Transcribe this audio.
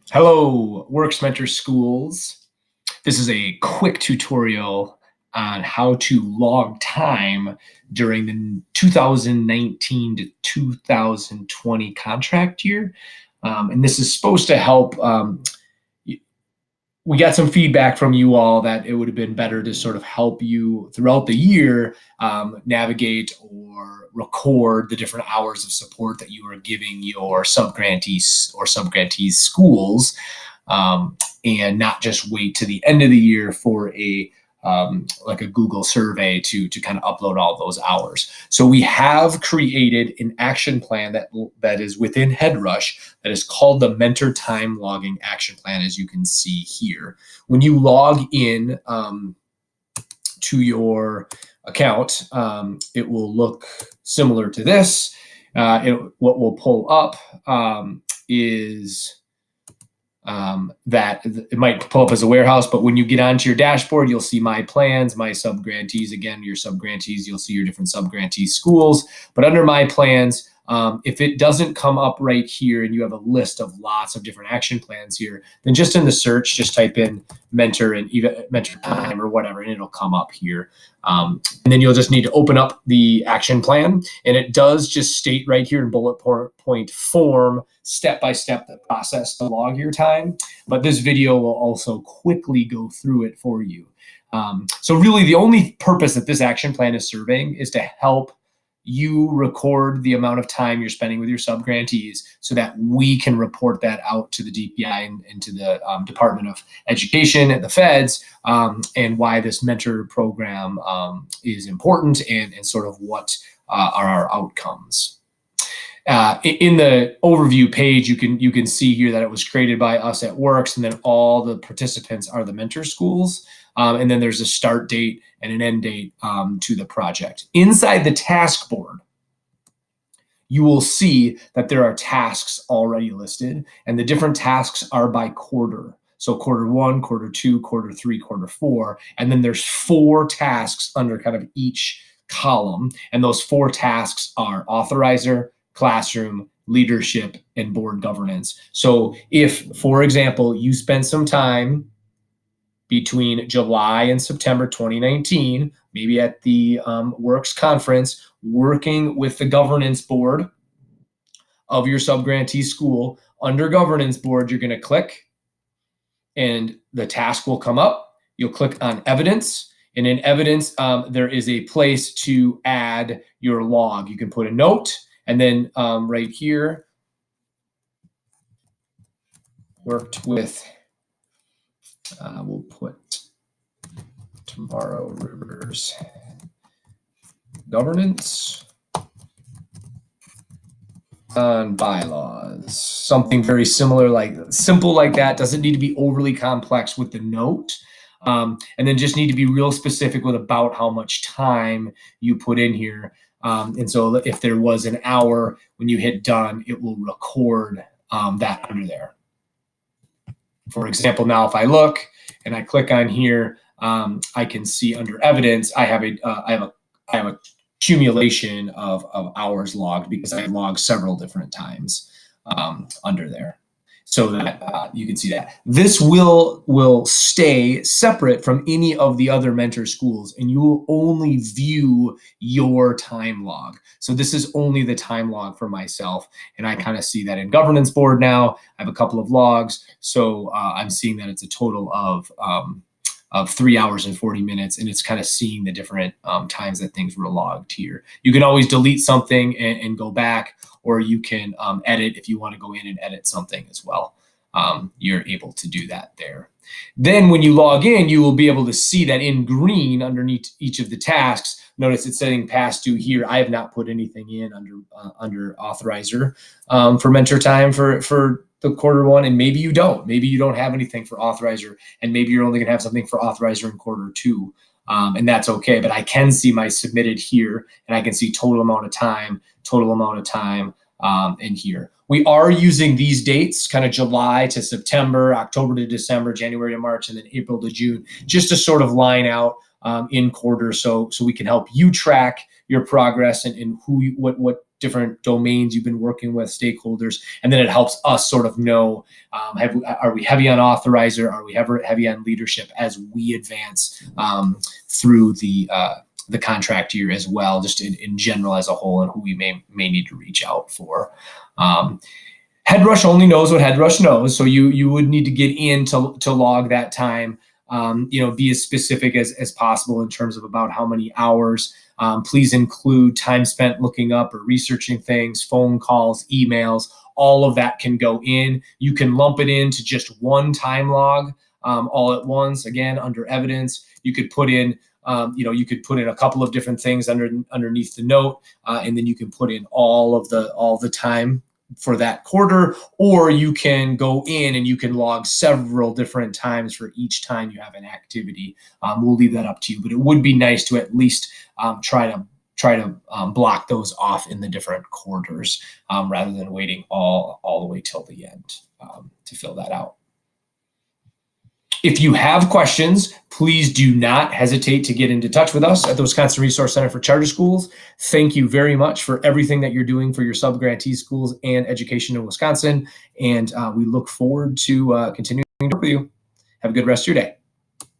Hello, Works Mentor Schools. This is a quick tutorial on how to log time during the 2019 to 2020 contract year. And this is supposed to help. We got some feedback from you all that it would have been better to sort of help you throughout the year navigate or record the different hours of support that you are giving your subgrantees or subgrantees schools, and not just wait to the end of the year for like a Google survey to kind of upload all those hours. So we have created an action plan that is within HeadRush that is called the Mentor Time Logging Action Plan, as you can see here. When you log in to your account, it will look similar to this. What will pull up is that it might pull up as a warehouse, but when you get onto your dashboard, you'll see my plans, my subgrantees. Again, your subgrantees, you'll see your different subgrantee schools. But under my plans, if it doesn't come up right here and you have a list of lots of different action plans here, then just in the search, just type in mentor and mentor time or whatever, and it'll come up here. And then you'll just need to open up the action plan, and it does just state right here in bullet point form, step-by-step, the process to log your time. But this video will also quickly go through it for you. So really the only purpose that this action plan is serving is to help you record the amount of time you're spending with your subgrantees so that we can report that out to the DPI and to the Department of Education and the feds, and why this mentor program is important and sort of what are our outcomes. In the overview page, you can see here that it was created by us at Works, and then all the participants are the mentor schools. And then there's a start date and an end date to the project. Inside the task board, you will see that there are tasks already listed, and the different tasks are by quarter. So quarter 1, quarter 2, quarter 3, quarter 4, and then there's 4 tasks under kind of each column, and those 4 tasks are authorizer, classroom, leadership, and board governance. So if, for example, you spend some time between July and September 2019, maybe at the Works conference, working with the governance board of your subgrantee school, under governance board, you're going to click and the task will come up. You'll click on evidence, and in evidence, there is a place to add your log. You can put a note, and then right here, worked with, we'll put Tomorrow Rivers governance on bylaws. Something very similar, simple like that. Doesn't need to be overly complex with the note. And then just need to be real specific with about how much time you put in here. And so if there was an hour, when you hit done, it will record that under there. For example, now if I look and I click on here, I can see under evidence, I have a accumulation of hours logged because I logged several different times under there. So that you can see that. This will stay separate from any of the other mentor schools, and you will only view your time log. So this is only the time log for myself, and I kind of see that in governance board now. I have a couple of logs, so I'm seeing that it's a total of 3 hours and 40 minutes, and it's kind of seeing the different times that things were logged here. You can always delete something and go back, or you can edit if you want to go in and edit something as well. You're able to do that there. Then when you log in, you will be able to see that in green underneath each of the tasks. Notice it's saying past due here. I have not put anything in under authorizer for mentor time for the quarter 1, and maybe you don't. Maybe you don't have anything for authorizer, and maybe you're only going to have something for authorizer in quarter 2, and that's okay. But I can see my submitted here, and I can see total amount of time, in here. We are using these dates, kind of July to September, October to December, January to March, and then April to June, just to sort of line out in quarters, so we can help you track your progress and what different domains you've been working with, stakeholders, and then it helps us sort of know, are we heavy on authorizer? Are we heavy on leadership as we advance through the contract year as well, just in general as a whole, and who we may need to reach out for. HeadRush only knows what HeadRush knows, so you would need to get in to log that time. Be as specific as possible in terms of about how many hours. Please include time spent looking up or researching things, phone calls, emails. All of that can go in. You can lump it into just one time log all at once. Again, under evidence, you could put in you could put in a couple of different things underneath the note, and then you can put in all the time for that quarter, or you can go in and you can log several different times for each time you have an activity. We'll leave that up to you, but it would be nice to at least try to block those off in the different quarters rather than waiting all the way till the end to fill that out. If you have questions, please do not hesitate to get into touch with us at the Wisconsin Resource Center for Charter Schools. Thank you very much for everything that you're doing for your sub-grantee schools and education in Wisconsin. And we look forward to continuing to work with you. Have a good rest of your day.